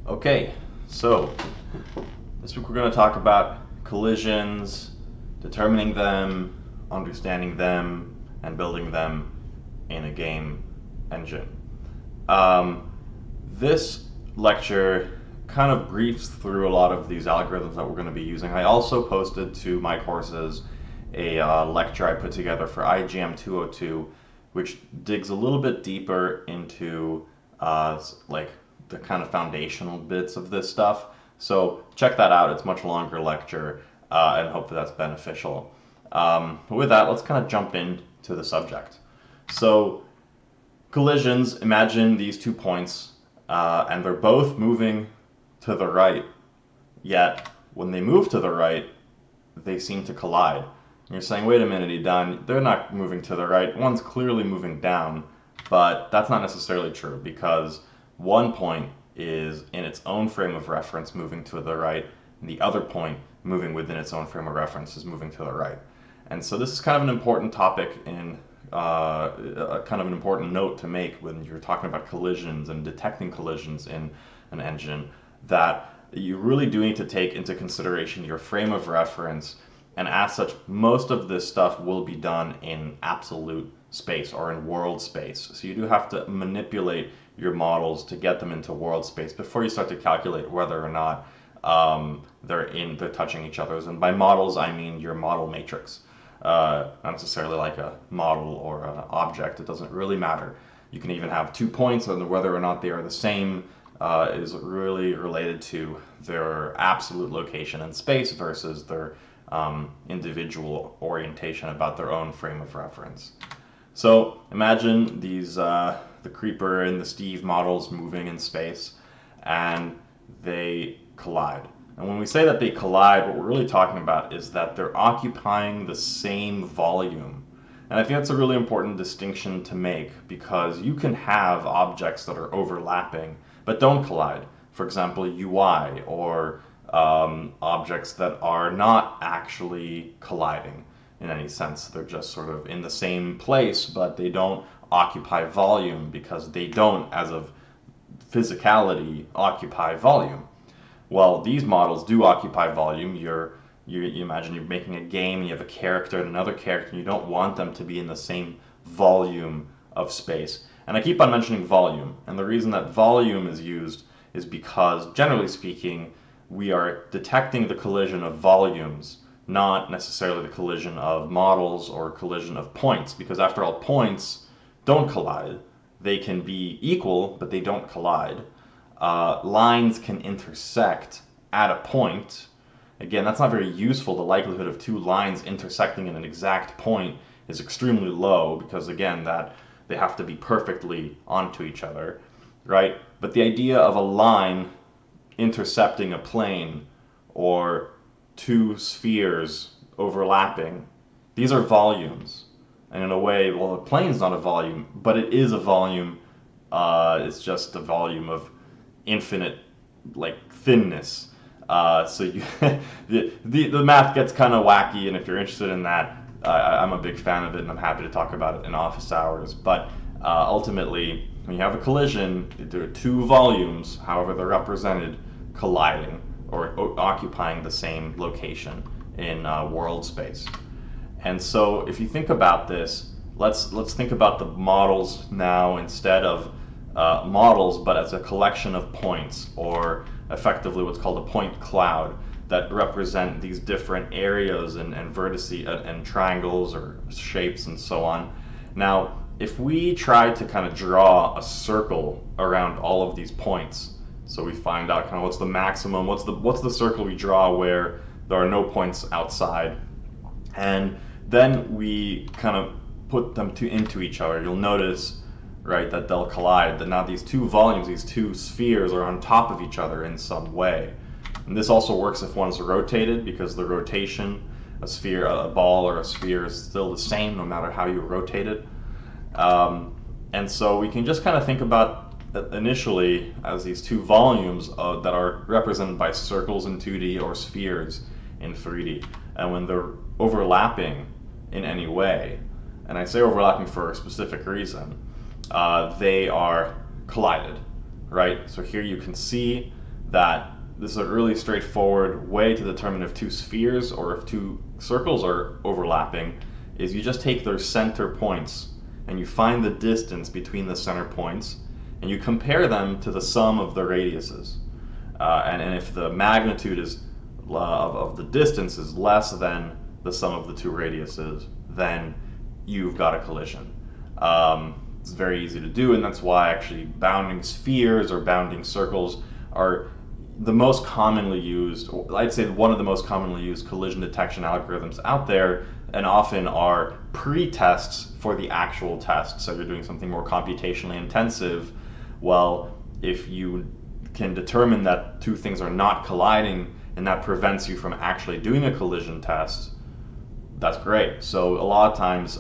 Okay, so this week we're going to talk about collisions, determining them, understanding them, and building them in a game engine. This lecture kind of briefs through a lot of these algorithms that we're going to be using. I also posted to my courses a lecture I put together for IGM309, which digs a little bit deeper into like the kind of foundational bits of this stuff. So check that out. It's a much longer lecture, and hopefully that's beneficial. But with that, let's kind of jump into the subject. So collisions, imagine these 2 points, and they're both moving to the right, yet when they move to the right, they seem to collide. And you're saying, wait a minute, Edan, they're not moving to the right. One's clearly moving down, but that's not necessarily true because one point is in its own frame of reference moving to the right, and the other point moving within its own frame of reference is moving to the right. And so this is kind of an important topic in kind of an important note to make when you're talking about collisions and detecting collisions in an engine, that you really do need to take into consideration your frame of reference, and as such, most of this stuff will be done in absolute space or in world space. So you do have to manipulate your models to get them into world space before you start to calculate whether or not they're touching each other. And by models, I mean your model matrix. Not necessarily like a model or an object. It doesn't really matter. You can even have 2 points, and whether or not they are the same is really related to their absolute location in space versus their individual orientation about their own frame of reference. So imagine these the Creeper and the Steve models moving in space, and they collide. And when we say that they collide, what we're really talking about is that they're occupying the same volume. And I think that's a really important distinction to make, because you can have objects that are overlapping but don't collide. For example, UI, or objects that are not actually colliding in any sense. They're just sort of in the same place, but they don't occupy volume because they don't, as of physicality, occupy volume. Well, these models do occupy volume. You imagine you're making a game, and you have a character and another character, and you don't want them to be in the same volume of space. And I keep on mentioning volume, and the reason that volume is used is because, generally speaking, we are detecting the collision of volumes, not necessarily the collision of models or collision of points, because after all, points don't collide. They can be equal, but they don't collide. Lines can intersect at a point. Again, that's not very useful. The likelihood of 2 lines intersecting in an exact point is extremely low because, again, that they have to be perfectly onto each other, right? But the idea of a line intercepting a plane, or 2 spheres overlapping, these are volumes. And in a way, well, a plane's not a volume, but it is a volume. It's just a volume of infinite, like, thinness. So you the math gets kind of wacky, and if you're interested in that, I'm a big fan of it, and I'm happy to talk about it in office hours. But ultimately, when you have a collision, there are 2 volumes, however they're represented, colliding or occupying the same location in world space. And so if you think about this, let's think about the models now instead of models, but as a collection of points, or effectively what's called a point cloud, that represent these different areas and vertices and triangles or shapes and so on. Now, if we try to kind of draw a circle around all of these points, so we find out kind of what's the maximum, what's the circle we draw where there are no points outside, and then we kind of put them into each other, you'll notice, right, that they'll collide, that now these 2 volumes, these 2 spheres are on top of each other in some way. And this also works if one's rotated, because the rotation, a sphere, a ball or a sphere, is still the same no matter how you rotate it. And so we can just kind of think about initially as these 2 volumes that are represented by circles in 2D or spheres in 3D. And when they're overlapping in any way, and I say overlapping for a specific reason, they are collided, right? So here you can see that this is a really straightforward way to determine if two spheres or if two circles are overlapping, is you just take their center points and you find the distance between the center points and you compare them to the sum of the radiuses. And if the magnitude is of the distance is less than the sum of the two radiuses, then you've got a collision. It's very easy to do, and that's why actually bounding spheres or bounding circles are the most commonly used, I'd say one of the most commonly used collision detection algorithms out there, and often are pre-tests for the actual test. So you're doing something more computationally intensive. Well, if you can determine that two things are not colliding and that prevents you from actually doing a collision test, that's great. So a lot of times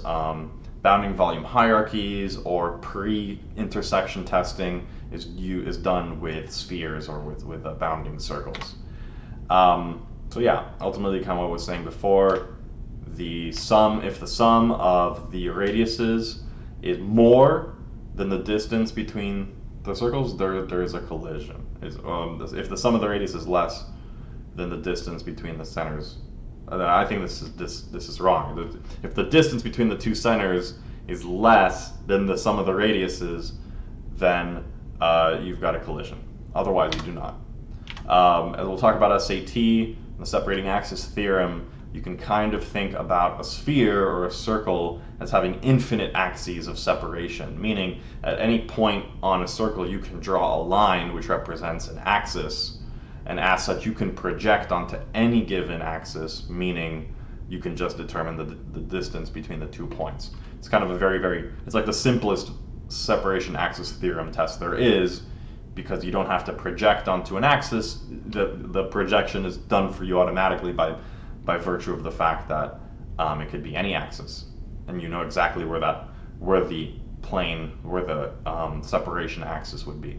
bounding volume hierarchies or pre-intersection testing is done with spheres or with bounding circles. So yeah, ultimately kind of what I was saying before, if the sum of the radiuses is more than the distance between the circles, there is a collision. If the sum of the radius is less than the distance between the centers, I think this is wrong. If the distance between the two centers is less than the sum of the radiuses, then you've got a collision. Otherwise, you do not. As we'll talk about SAT, the separating axis theorem, you can kind of think about a sphere or a circle as having infinite axes of separation, meaning at any point on a circle you can draw a line which represents an axis, and as such you can project onto any given axis, meaning you can just determine the distance between the 2 points. It's kind of it's like the simplest separation axis theorem test there is, because you don't have to project onto an axis. The projection is done for you automatically by virtue of the fact that it could be any axis, and you know exactly where the separation axis would be.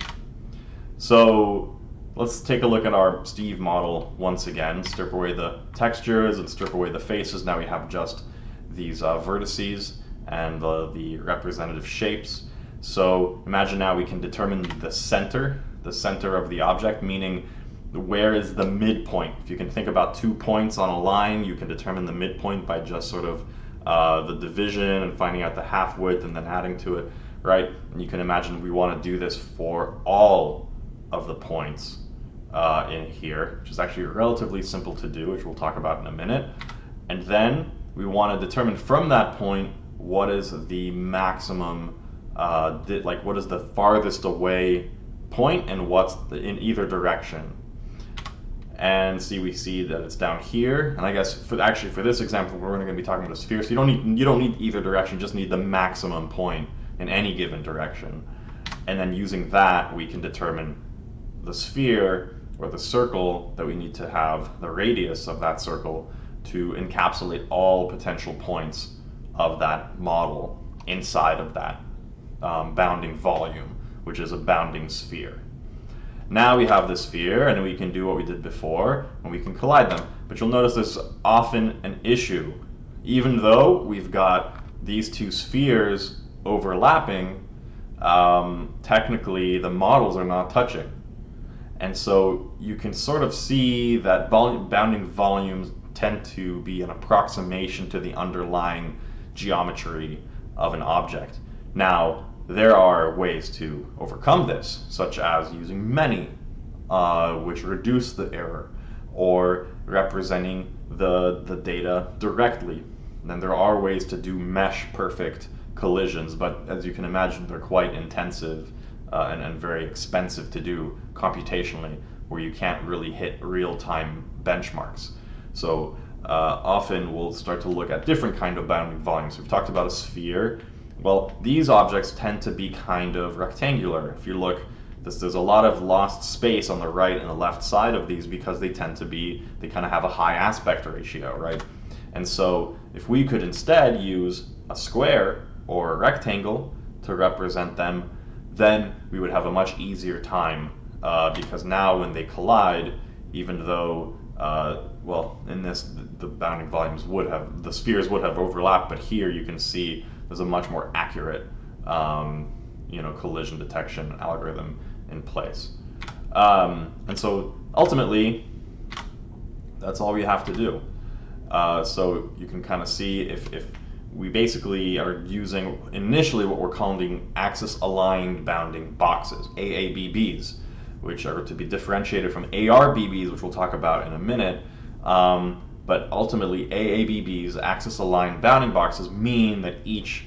So let's take a look at our Steve model once again. Strip away the textures and strip away the faces. Now we have just these vertices and the representative shapes. So imagine now we can determine the center of the object, meaning where is the midpoint. If you can think about 2 points on a line, you can determine the midpoint by just sort of the division and finding out the half width and then adding to it, right? And you can imagine we want to do this for all of the points in here, which is actually relatively simple to do, which we'll talk about in a minute. And then we want to determine from that point what is the maximum, what is the farthest away point and what's in either direction. And we see that it's down here. And I guess for this example, we're going to be talking about a sphere. So you don't need either direction. You just need the maximum point in any given direction. And then using that, we can determine the sphere or the circle that we need to have, the radius of that circle, to encapsulate all potential points of that model inside of that bounding volume, which is a bounding sphere. Now we have the sphere, and we can do what we did before, and we can collide them. But you'll notice there's often an issue. Even though we've got these two spheres overlapping, technically the models are not touching. And so you can sort of see that bounding volumes tend to be an approximation to the underlying geometry of an object. Now, there are ways to overcome this, such as using many, which reduce the error, or representing the data directly. Then there are ways to do mesh-perfect collisions, but as you can imagine, they're quite intensive and very expensive to do computationally, where you can't really hit real-time benchmarks. So often we'll start to look at different kind of bounding volumes. We've talked about a sphere. Well, these objects tend to be kind of rectangular. If you look, there's a lot of lost space on the right and the left side of these because they kind of have a high aspect ratio, right? And so if we could instead use a square or a rectangle to represent them, then we would have a much easier time because now when they collide, even though, in this, the bounding volumes the spheres would have overlapped, but here you can see there's a much more accurate, collision detection algorithm in place. And so ultimately, that's all we have to do. So you can kind of see if we basically are using initially what we're calling axis aligned bounding boxes, AABBs, which are to be differentiated from ARBBs, which we'll talk about in a minute. But ultimately, AABBs, axis aligned bounding boxes, mean that each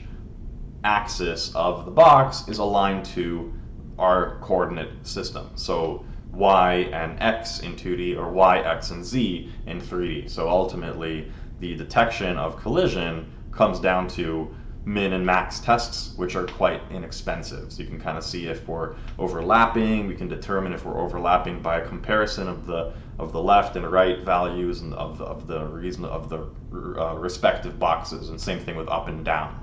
axis of the box is aligned to our coordinate system. So y and x in 2D, or y, x, and z in 3D. So ultimately, the detection of collision comes down to min and max tests, which are quite inexpensive. So you can kind of see if we're overlapping. We can determine if we're overlapping by a comparison of the left and right values and of the respective boxes, and same thing with up and down.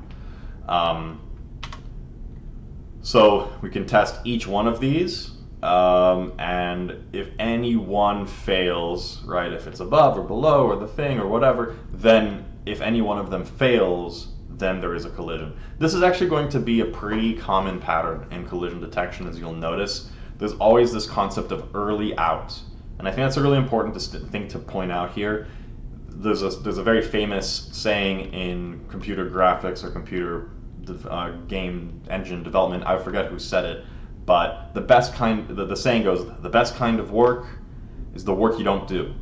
So we can test each one of these, and if any one fails, right, if it's above or below or the thing or whatever, then if any one of them fails, then there is a collision. This is actually going to be a pretty common pattern in collision detection, as you'll notice. There's always this concept of early out, and I think that's a really important thing to point out here. There's a very famous saying in computer graphics or computer game engine development. I forget who said it, but the saying goes, the best kind of work is the work you don't do.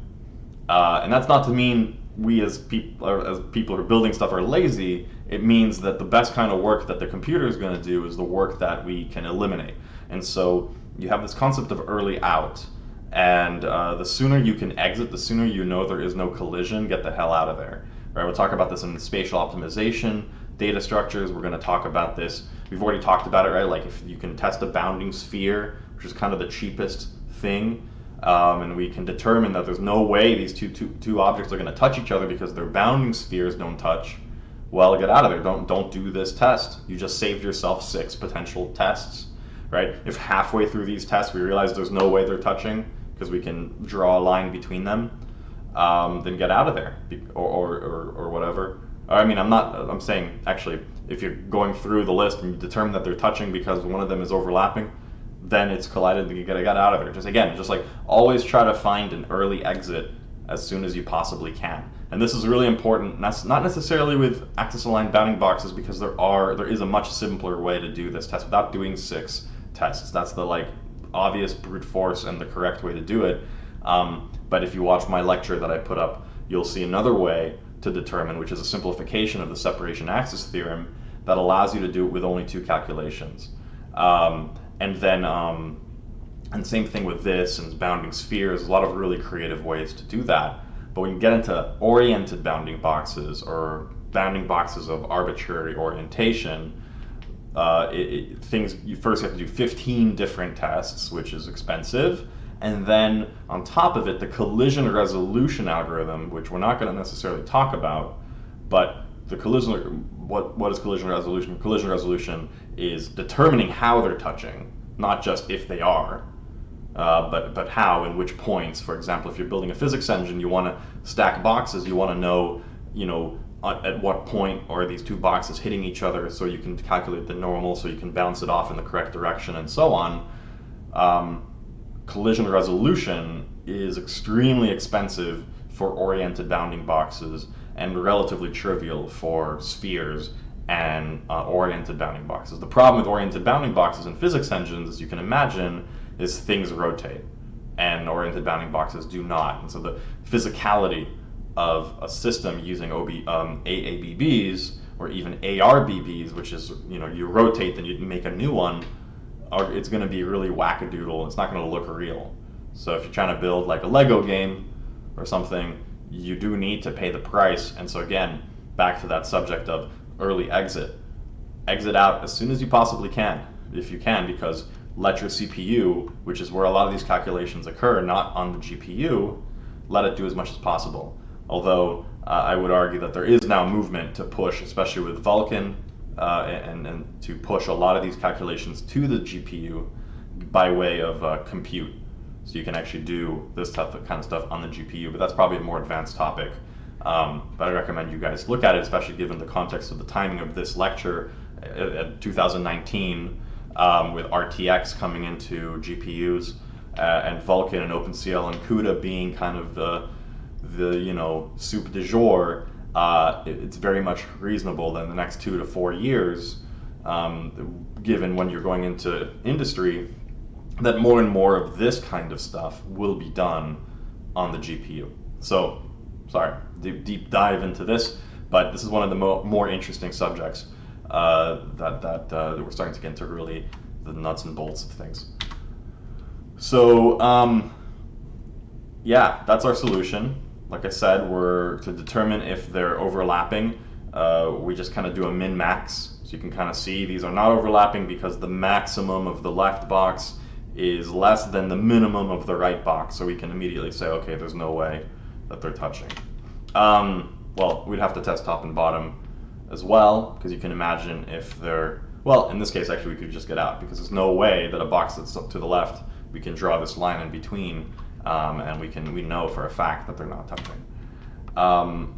And that's not to mean we as people who are building stuff are lazy. It means that the best kind of work that the computer is going to do is the work that we can eliminate. And so you have this concept of early out, and the sooner you can exit, the sooner you know there is no collision, get the hell out of there. Right? We'll talk about this in spatial optimization, data structures. We're going to talk about this. We've already talked about it, right? Like if you can test a bounding sphere, which is kind of the cheapest thing, and we can determine that there's no way these two objects are going to touch each other because their bounding spheres don't touch. Well, get out of there. Don't do this test. You just saved yourself 6 potential tests, right? If halfway through these tests we realize there's no way they're touching because we can draw a line between them, then get out of there, or whatever. I mean, I'm saying, actually, if you're going through the list and you determine that they're touching because one of them is overlapping, then it's collided, then you gotta get out of it. Just like always try to find an early exit as soon as you possibly can. And this is really important. That's not necessarily with axis aligned bounding boxes, because there is a much simpler way to do this test without doing 6 tests. That's the obvious brute force and the correct way to do it. But if you watch my lecture that I put up, you'll see another way to determine, which is a simplification of the separation axis theorem that allows you to do it with only 2 calculations. And same thing with this and bounding spheres. A lot of really creative ways to do that. But when you get into oriented bounding boxes or bounding boxes of arbitrary orientation, you first have to do 15 different tests, which is expensive. And then on top of it, the collision resolution algorithm, which we're not going to necessarily talk about, but the what is collision resolution? Collision resolution is determining how they're touching, not just if they are, but how and which points. For example, if you're building a physics engine, you want to stack boxes, you want to know, at what point are these 2 boxes hitting each other, so you can calculate the normal, so you can bounce it off in the correct direction, and so on. Collision resolution is extremely expensive for oriented bounding boxes and relatively trivial for spheres and oriented bounding boxes. The problem with oriented bounding boxes in physics engines, as you can imagine, is things rotate, and oriented bounding boxes do not. And so the physicality of a system using AABBs or even ARBBs, which is, you rotate, then you make a new one, it's going to be really wackadoodle. It's not going to look real. So if you're trying to build like a Lego game or something, you do need to pay the price. And so again, back to that subject of early exit. Exit out as soon as you possibly can, if you can, because let your CPU, which is where a lot of these calculations occur, not on the GPU, let it do as much as possible. Although I would argue that there is now movement to push, especially with Vulkan, and to push a lot of these calculations to the GPU by way of compute. So you can actually do this kind of stuff on the GPU, but that's probably a more advanced topic. But I recommend you guys look at it, especially given the context of the timing of this lecture at 2019, with RTX coming into GPUs and Vulkan and OpenCL and CUDA being kind of the soup du jour, it's very much reasonable that in the next 2 to 4 years, given when you're going into industry, that more and more of this kind of stuff will be done on the GPU. So, sorry, deep dive into this, but this is one of the more interesting subjects that we're starting to get into, really the nuts and bolts of things. So, yeah, that's our solution. Like I said, we're to determine if they're overlapping. We just kind of do a min-max. So you can kind of see these are not overlapping because the maximum of the left box is less than the minimum of the right box. So we can immediately say, okay, there's no way that they're touching. Well, we'd have to test top and bottom as well, because you can imagine if they're, well, in this case, actually, we could just get out, because there's no way that a box that's up to the left, we can draw this line in between, and we know for a fact that they're not touching.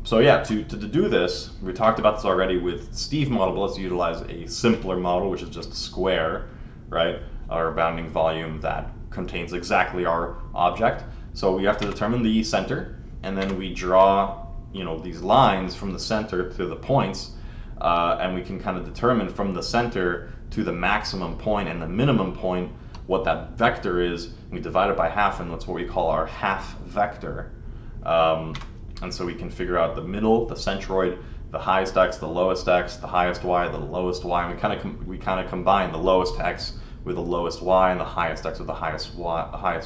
So yeah, to do this, we talked about this already with Steve model, but let's utilize a simpler model, which is just a square, right? Our bounding volume that contains exactly our object. So we have to determine the center, and then we draw, these lines from the center to the points, and we can kind of determine from the center to the maximum point and the minimum point what that vector is. We divide it by half, and that's what we call our half vector. And so we can figure out the middle, the centroid, the highest x, the lowest x, the highest y, the lowest y, and we kind of combine the lowest x with the lowest y and the highest x with the highest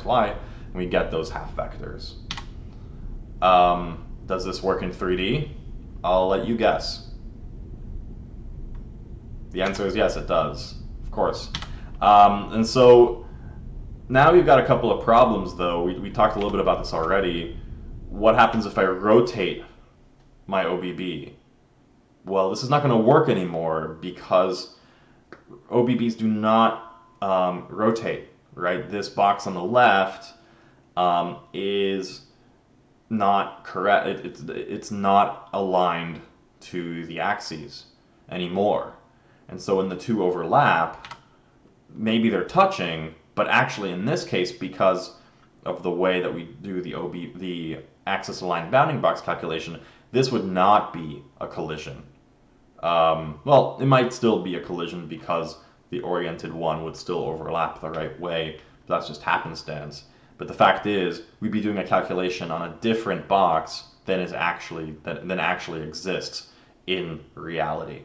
y, and we get those half vectors. Does this work in 3D? I'll let you guess. The answer is yes, it does, of course. And so now we've got a couple of problems, though. We talked a little bit about this already. What happens if I rotate my OBB? Well, this is not going to work anymore because OBBs do not rotate, right? This box on the left is not correct. It's not aligned to the axes anymore. And so when the two overlap, maybe they're touching, but actually in this case, because of the way that we do the axis aligned bounding box calculation, this would not be a collision. Well, it might still be a collision because the oriented one would still overlap the right way, but that's just happenstance. But the fact is, we'd be doing a calculation on a different box than actually exists in reality.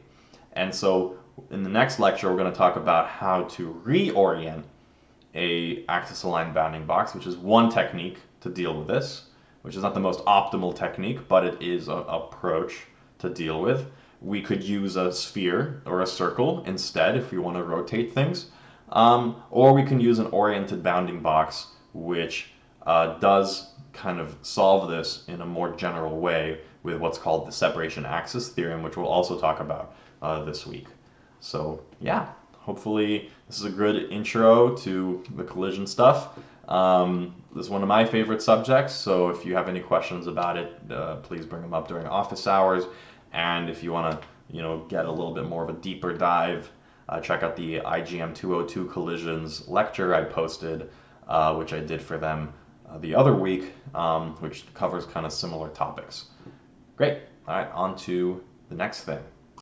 And so in the next lecture, we're going to talk about how to reorient a axis aligned bounding box, which is one technique to deal with this, which is not the most optimal technique, but it is an approach to deal with. We could use a sphere or a circle instead if we want to rotate things, or we can use an oriented bounding box, which does kind of solve this in a more general way with what's called the separation axis theorem, which we'll also talk about this week. So yeah, hopefully this is a good intro to the collision stuff. This is one of my favorite subjects, so if you have any questions about it, please bring them up during office hours. And if you want to, get a little bit more of a deeper dive, check out the IGM309 collisions lecture I posted, which I did for them the other week, which covers kind of similar topics. Great. All right, on to the next thing.